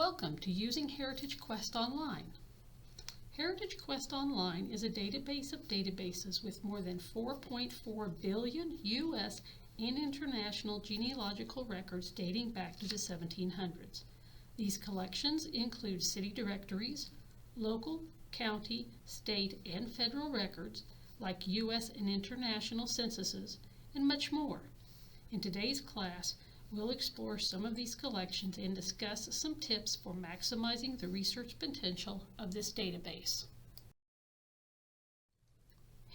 Welcome to Using HeritageQuest Online. HeritageQuest Online is a database of databases with more than 4.4 billion U.S. and international genealogical records dating back to the 1700s. These collections include city directories, local, county, state, and federal records like U.S. and international censuses, and much more. In today's class, we'll explore some of these collections and discuss some tips for maximizing the research potential of this database.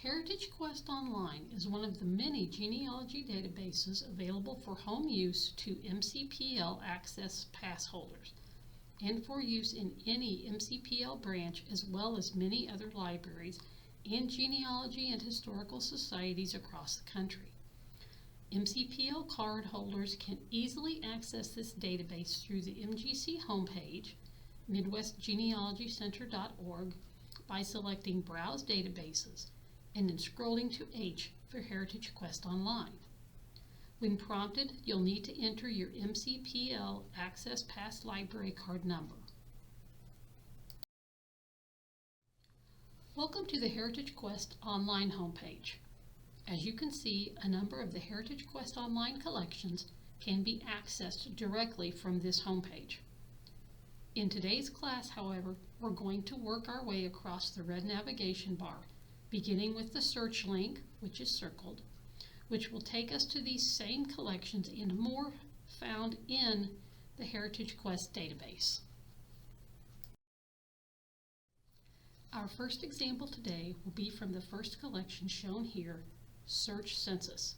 HeritageQuest Online is one of the many genealogy databases available for home use to MCPL Access Pass holders and for use in any MCPL branch, as well as many other libraries and genealogy and historical societies across the country. MCPL card holders can easily access this database through the MGC homepage, MidwestGenealogyCenter.org, by selecting Browse Databases and then scrolling to H for HeritageQuest Online. When prompted, you'll need to enter your MCPL Access Pass library card number. Welcome to the HeritageQuest Online homepage. As you can see, a number of the HeritageQuest Online collections can be accessed directly from this homepage. In today's class, however, we're going to work our way across the red navigation bar, beginning with the search link, which is circled, which will take us to these same collections and more found in the HeritageQuest database. Our first example today will be from the first collection shown here, Search Census.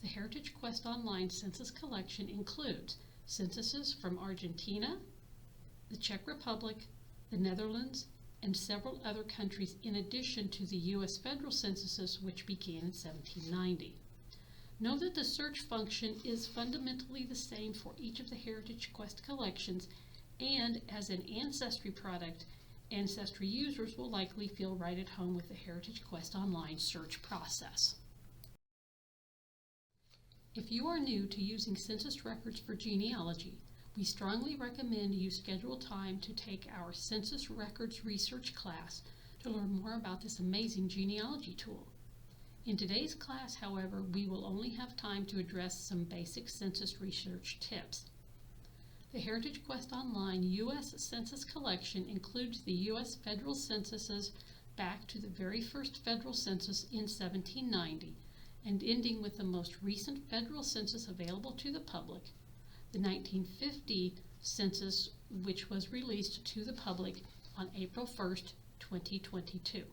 The HeritageQuest Online Census collection includes censuses from Argentina, the Czech Republic, the Netherlands, and several other countries in addition to the U.S. federal censuses, which began in 1790. Know that the search function is fundamentally the same for each of the HeritageQuest collections, and as an Ancestry product, Ancestry users will likely feel right at home with the HeritageQuest Online search process. If you are new to using census records for genealogy, we strongly recommend you schedule time to take our Census Records Research class to learn more about this amazing genealogy tool. In today's class, however, we will only have time to address some basic census research tips. The HeritageQuest Online U.S. Census collection includes the U.S. federal censuses back to the very first federal census in 1790, and ending with the most recent federal census available to the public, the 1950 census, which was released to the public on April 1st, 2022.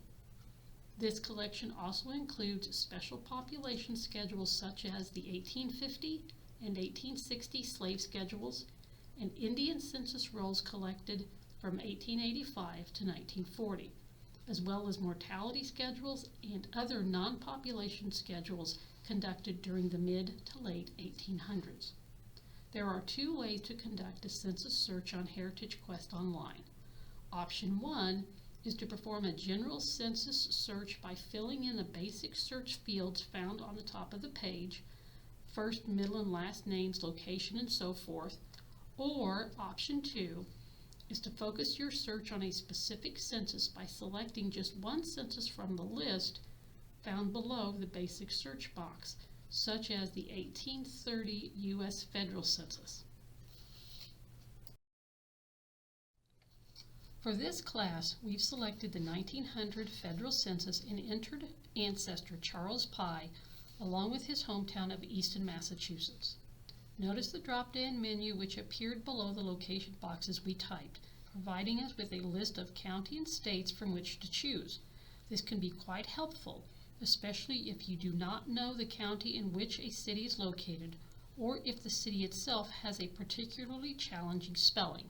This collection also includes special population schedules such as the 1850 and 1860 slave schedules and Indian census rolls collected from 1885 to 1940. As well as mortality schedules and other non-population schedules conducted during the mid to late 1800s. There are two ways to conduct a census search on HeritageQuest Online. Option 1 is to perform a general census search by filling in the basic search fields found on the top of the page, first, middle, and last names, location, and so forth. Or Option 2 is to focus your search on a specific census by selecting just one census from the list found below the basic search box, such as the 1830 U.S. federal census. For this class, we've selected the 1900 federal census and entered ancestor Charles Pye along with his hometown of Easton, Massachusetts. Notice the drop-down menu which appeared below the location boxes we typed, providing us with a list of county and states from which to choose. This can be quite helpful, especially if you do not know the county in which a city is located, or if the city itself has a particularly challenging spelling.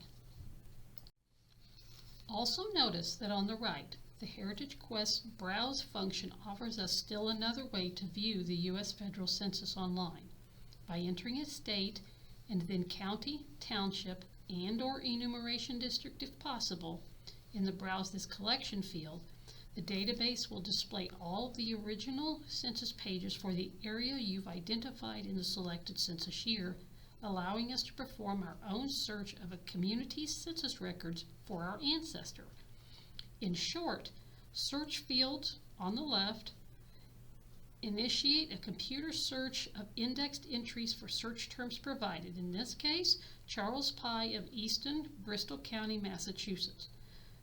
Also notice that on the right, the HeritageQuest Browse function offers us still another way to view the U.S. federal census online. By entering a state and then county, township, and/or enumeration district if possible, in the Browse This Collection field, the database will display all of the original census pages for the area you've identified in the selected census year, allowing us to perform our own search of a community's census records for our ancestor. In short, search fields on the left initiate a computer search of indexed entries for search terms provided, in this case, Charles Pye of Easton, Bristol County, Massachusetts.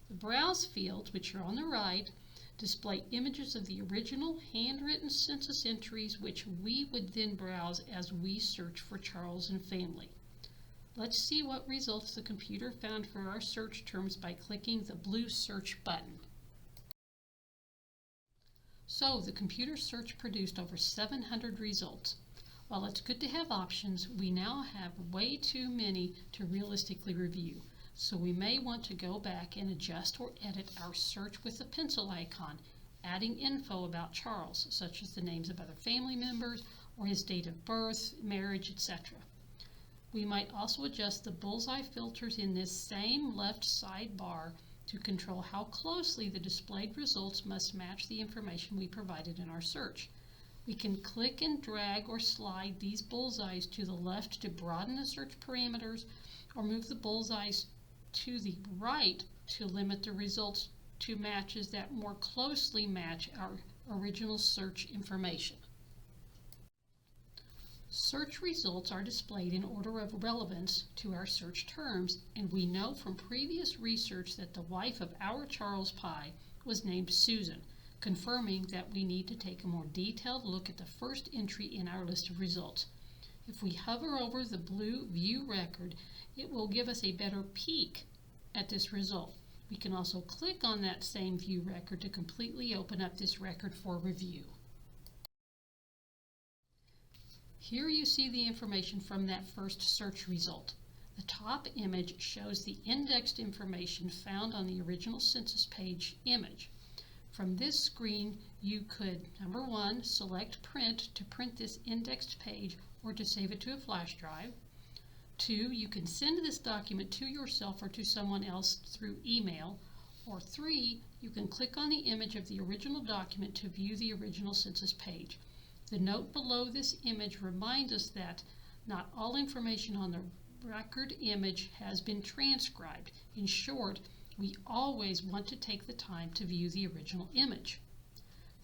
The browse fields, which are on the right, display images of the original handwritten census entries, which we would then browse as we search for Charles and family. Let's see what results the computer found for our search terms by clicking the blue search button. So the computer search produced over 700 results. While it's good to have options, we now have way too many to realistically review. So we may want to go back and adjust or edit our search with the pencil icon, adding info about Charles, such as the names of other family members or his date of birth, marriage, etc. We might also adjust the bullseye filters in this same left sidebar to control how closely the displayed results must match the information we provided in our search. We can click and drag or slide these bullseyes to the left to broaden the search parameters, or move the bullseyes to the right to limit the results to matches that more closely match our original search information. Search results are displayed in order of relevance to our search terms, and we know from previous research that the wife of our Charles Pye was named Susan, confirming that we need to take a more detailed look at the first entry in our list of results. If we hover over the blue View Record, it will give us a better peek at this result. We can also click on that same View Record to completely open up this record for review. Here you see the information from that first search result. The top image shows the indexed information found on the original census page image. From this screen, you could, number one, select Print to print this indexed page or to save it to a flash drive. Two, you can send this document to yourself or to someone else through email. Or three, you can click on the image of the original document to view the original census page. The note below this image reminds us that not all information on the record image has been transcribed. In short, we always want to take the time to view the original image.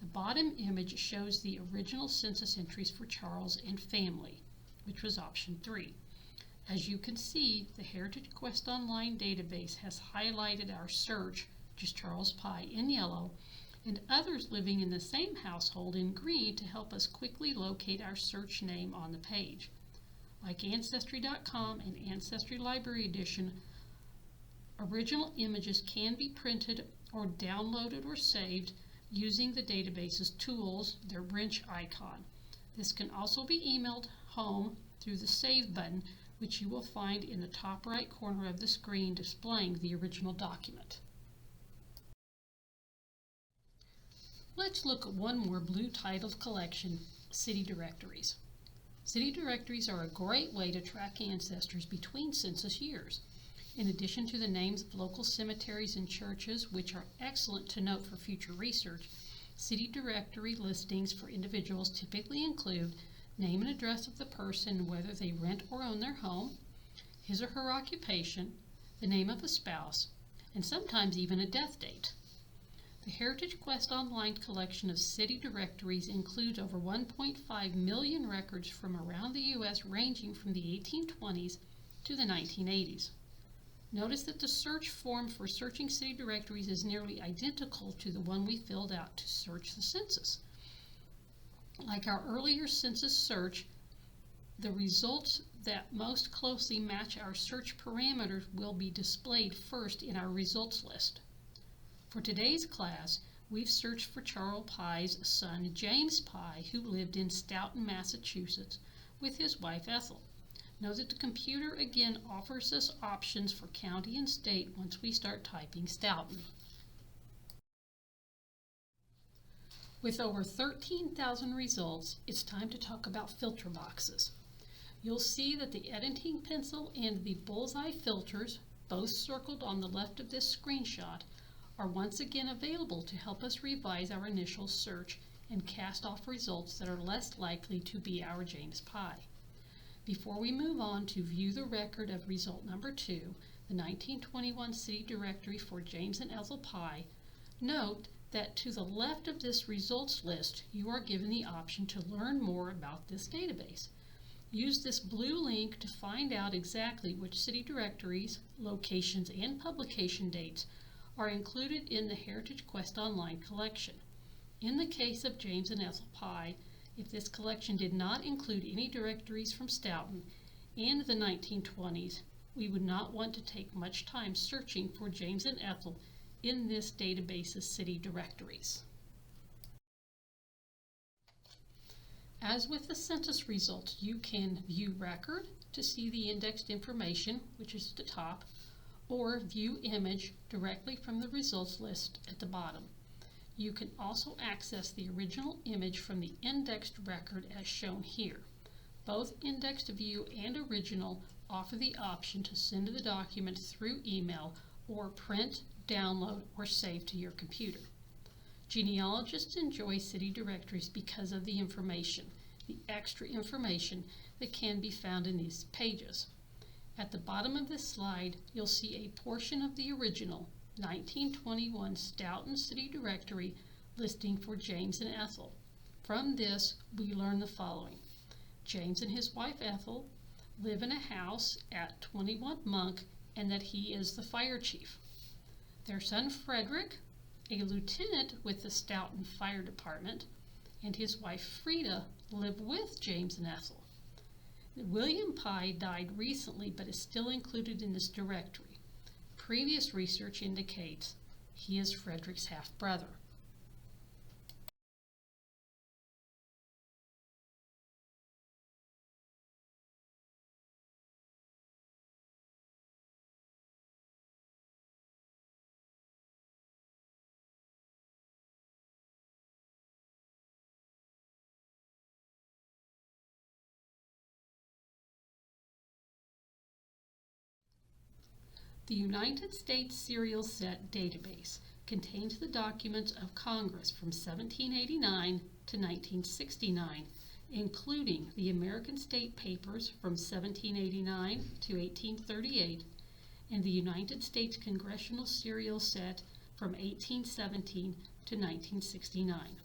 The bottom image shows the original census entries for Charles and family, which was option 3. As you can see, the HeritageQuest Online database has highlighted our search, which is Charles Pye, in yellow, and others living in the same household in green to help us quickly locate our search name on the page. Like Ancestry.com and Ancestry Library Edition, original images can be printed or downloaded or saved using the database's tools, their wrench icon. This can also be emailed home through the Save button, which you will find in the top right corner of the screen displaying the original document. Let's look at one more blue-titled collection, city directories. City directories are a great way to track ancestors between census years. In addition to the names of local cemeteries and churches, which are excellent to note for future research, city directory listings for individuals typically include name and address of the person, whether they rent or own their home, his or her occupation, the name of a spouse, and sometimes even a death date. The HeritageQuest Online collection of city directories includes over 1.5 million records from around the U.S. ranging from the 1820s to the 1980s. Notice that the search form for searching city directories is nearly identical to the one we filled out to search the census. Like our earlier census search, the results that most closely match our search parameters will be displayed first in our results list. For today's class, we've searched for Charles Pye's son, James Pye, who lived in Stoughton, Massachusetts, with his wife, Ethel. Note that the computer again offers us options for county and state once we start typing Stoughton. With over 13,000 results, it's time to talk about filter boxes. You'll see that the editing pencil and the bullseye filters, both circled on the left of this screenshot, are once again available to help us revise our initial search and cast off results that are less likely to be our James Pye. Before we move on to view the record of result number 2, the 1921 City Directory for James and Ethel Pye, note that to the left of this results list, you are given the option to learn more about this database. Use this blue link to find out exactly which city directories, locations, and publication dates are included in the HeritageQuest Online collection. In the case of James and Ethel Pye, if this collection did not include any directories from Stoughton and the 1920s, we would not want to take much time searching for James and Ethel in this database's city directories. As with the census results, you can view record to see the indexed information, which is at the top, or view image directly from the results list at the bottom. You can also access the original image from the indexed record as shown here. Both indexed view and original offer the option to send the document through email or print, download, or save to your computer. Genealogists enjoy city directories because of the information, the extra information that can be found in these pages. At the bottom of this slide, you'll see a portion of the original 1921 Stoughton City Directory listing for James and Ethel. From this, we learn the following. James and his wife Ethel live in a house at 21 Monk and that he is the fire chief. Their son Frederick, a lieutenant with the Stoughton Fire Department, and his wife Frida live with James and Ethel. William Pye died recently but is still included in this directory. Previous research indicates he is Frederick's half-brother. The United States Serial Set Database contains the documents of Congress from 1789 to 1969, including the American State Papers from 1789 to 1838 and the United States Congressional Serial Set from 1817 to 1969.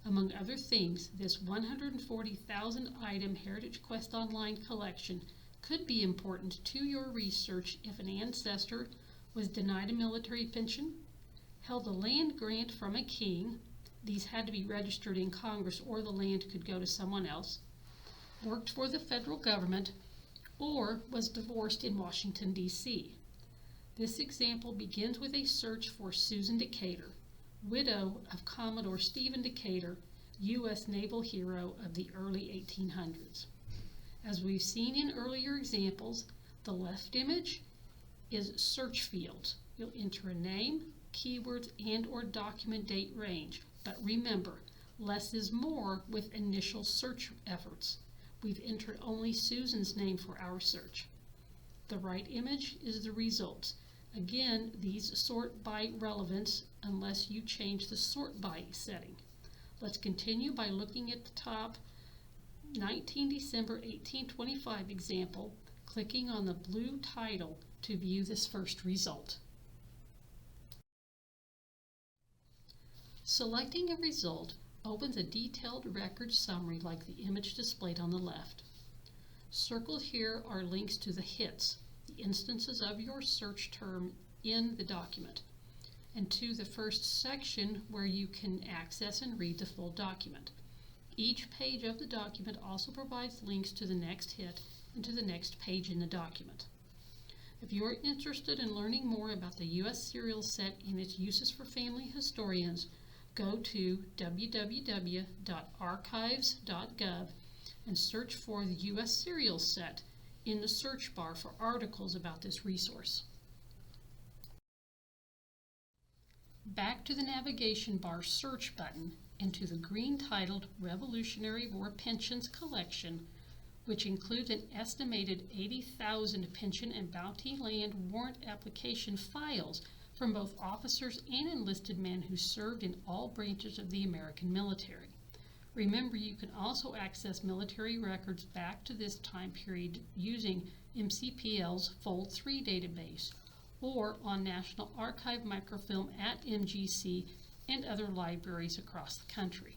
Among other things, this 140,000-item HeritageQuest Online collection could be important to your research if an ancestor was denied a military pension, held a land grant from a king, these had to be registered in Congress or the land could go to someone else, worked for the federal government, or was divorced in Washington, D.C. This example begins with a search for Susan Decatur, widow of Commodore Stephen Decatur, U.S. naval hero of the early 1800s. As we've seen in earlier examples, the left image is search fields. You'll enter a name, keywords, and/or document date range. But remember, less is more with initial search efforts. We've entered only Susan's name for our search. The right image is the results. Again, these sort by relevance unless you change the sort by setting. Let's continue by looking at the top 19 December 1825 example, clicking on the blue title to view this first result. Selecting a result opens a detailed record summary like the image displayed on the left. Circled here are links to the hits, the instances of your search term in the document, and to the first section where you can access and read the full document. Each page of the document also provides links to the next hit and to the next page in the document. If you are interested in learning more about the U.S. Serial Set and its uses for family historians, go to www.archives.gov and search for the U.S. Serial Set in the search bar for articles about this resource. Back to the navigation bar search button and to the green titled Revolutionary War Pensions Collection, which includes an estimated 80,000 pension and bounty land warrant application files from both officers and enlisted men who served in all branches of the American military. Remember, you can also access military records back to this time period using MCPL's Fold 3 database or on National Archive microfilm at MGC and other libraries across the country.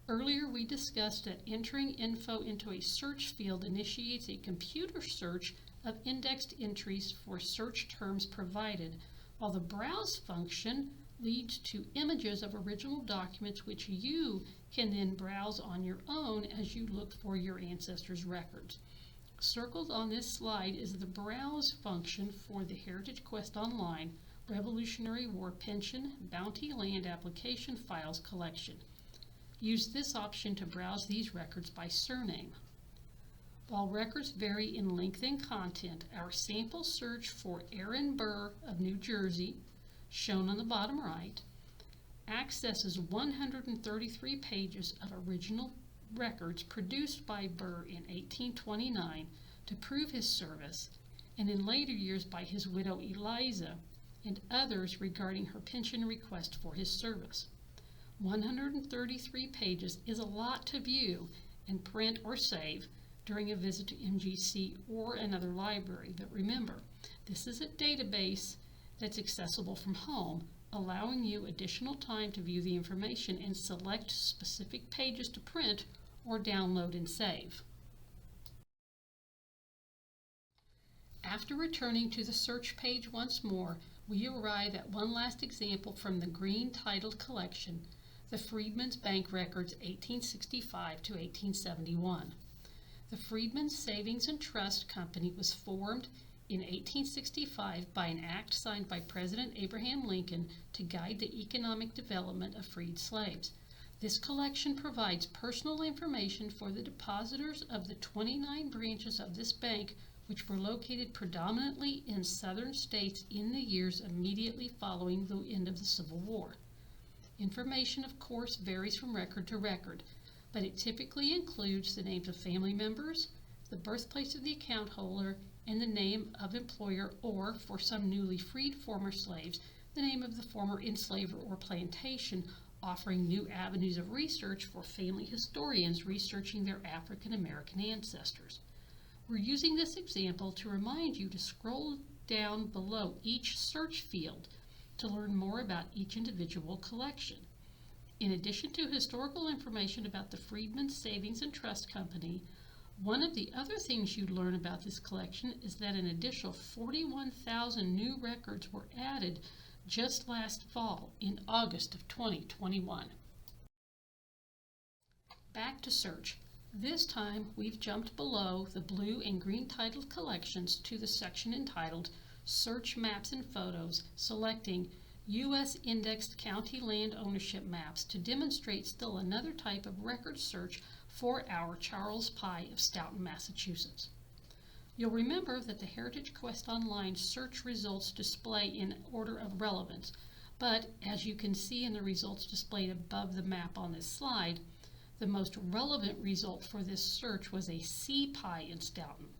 Earlier we discussed that entering info into a search field initiates a computer search of indexed entries for search terms provided, while the browse function leads to images of original documents which you can then browse on your own as you look for your ancestors' records. Circled on this slide is the browse function for the HeritageQuest Online Revolutionary War Pension Bounty Land Application Files collection. Use this option to browse these records by surname. While records vary in length and content, our sample search for Aaron Burr of New Jersey, shown on the bottom right, accesses 133 pages of original records produced by Burr in 1829 to prove his service, and in later years by his widow Eliza and others regarding her pension request for his service. 133 pages is a lot to view and print or save during a visit to MGC or another library, but remember, this is a database that's accessible from home, allowing you additional time to view the information and select specific pages to print or download and save. After returning to the search page once more, we arrive at one last example from the green titled collection, the Freedmen's Bank Records 1865 to 1871. The Freedmen's Savings and Trust Company was formed in 1865 by an act signed by President Abraham Lincoln to guide the economic development of freed slaves. This collection provides personal information for the depositors of the 29 branches of this bank, which were located predominantly in southern states in the years immediately following the end of the Civil War. Information, of course, varies from record to record, but it typically includes the names of family members, the birthplace of the account holder, and the name of employer, or, for some newly freed former slaves, the name of the former enslaver or plantation, offering new avenues of research for family historians researching their African American ancestors. We're using this example to remind you to scroll down below each search field to learn more about each individual collection. In addition to historical information about the Freedmen's Savings and Trust Company, one of the other things you'd learn about this collection is that an additional 41,000 new records were added just last fall in August of 2021. Back to search. This time we've jumped below the blue and green titled collections to the section entitled Search Maps and Photos, selecting U.S. Indexed County Land Ownership Maps to demonstrate still another type of record search for our Charles Pye of Stoughton, Massachusetts. You'll remember that the HeritageQuest Online search results display in order of relevance, but as you can see in the results displayed above the map on this slide, the most relevant result for this search was a C. Pye in Stoughton.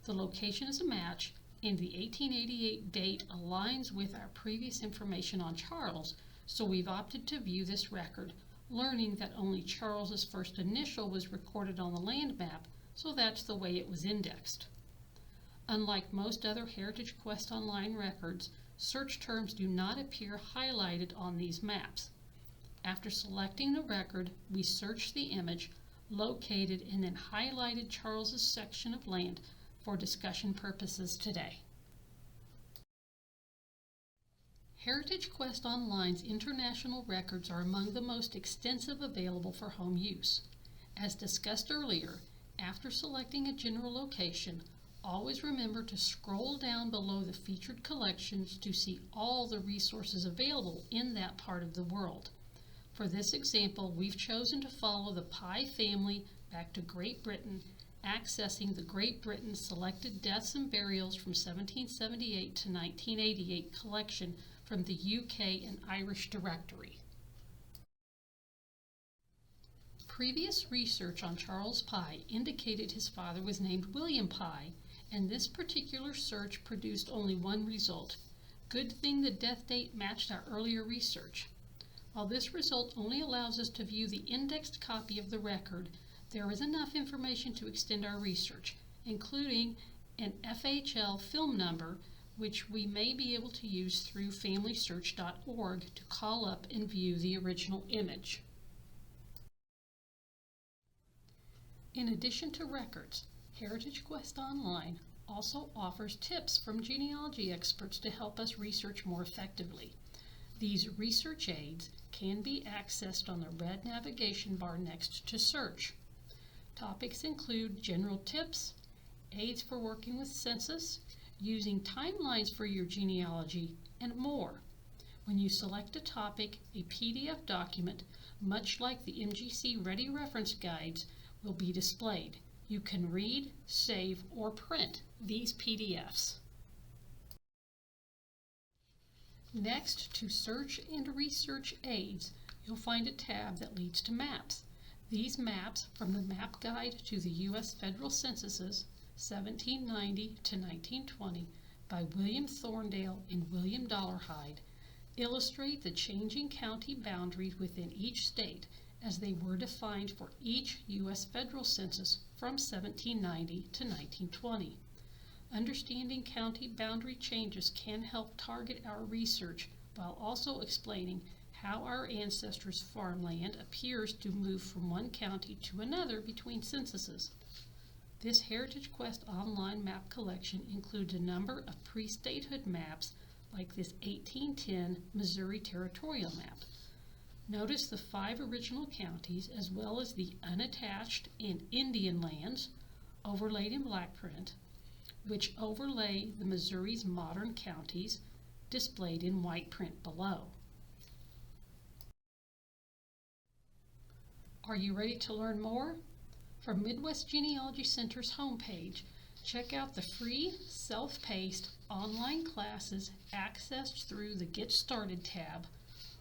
The location is a match, and the 1888 date aligns with our previous information on Charles, so we've opted to view this record, learning that only Charles's first initial was recorded on the land map, so that's the way it was indexed. Unlike most other HeritageQuest Online records, search terms do not appear highlighted on these maps. After selecting the record, we search the image, located and then highlighted Charles's section of land for discussion purposes today. HeritageQuest Online's international records are among the most extensive available for home use. As discussed earlier, after selecting a general location, always remember to scroll down below the featured collections to see all the resources available in that part of the world. For this example, we've chosen to follow the Pye family back to Great Britain, accessing the Great Britain Selected Deaths and Burials from 1778 to 1988 collection from the UK and Irish Directory. Previous research on Charles Pye indicated his father was named William Pye, and this particular search produced only one result. Good thing the death date matched our earlier research. While this result only allows us to view the indexed copy of the record, there is enough information to extend our research, including an FHL film number, which we may be able to use through FamilySearch.org to call up and view the original image. In addition to records, HeritageQuest Online also offers tips from genealogy experts to help us research more effectively. These research aids can be accessed on the red navigation bar next to search. Topics include general tips, aids for working with census, using timelines for your genealogy, and more. When you select a topic, a PDF document, much like the MGC Ready Reference Guides, will be displayed. You can read, save, or print these PDFs. Next to Search and Research Aids, you'll find a tab that leads to Maps. These maps, from the Map Guide to the U.S. Federal Censuses, 1790 to 1920, by William Thorndale and William Dollarhide, illustrate the changing county boundaries within each state as they were defined for each U.S. federal census from 1790 to 1920. Understanding county boundary changes can help target our research while also explaining how our ancestors' farmland appears to move from one county to another between censuses. This HeritageQuest Online map collection includes a number of pre-statehood maps like this 1810 Missouri Territorial map. Notice the 5 original counties as well as the unattached and Indian lands overlaid in black print, which overlay the Missouri's modern counties displayed in white print below. Are you ready to learn more? From Midwest Genealogy Center's homepage, check out the free self-paced online classes accessed through the Get Started tab,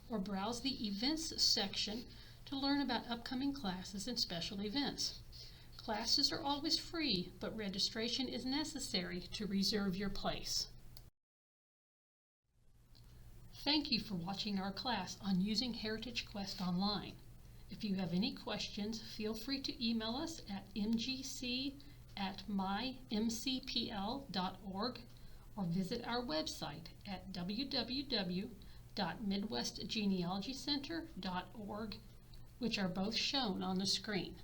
or browse the Events section to learn about upcoming classes and special events. Classes are always free, but registration is necessary to reserve your place. Thank you for watching our class on using HeritageQuest Online. If you have any questions, feel free to email us at mgc@mymcpl.org or visit our website at www.midwestgenealogycenter.org, which are both shown on the screen.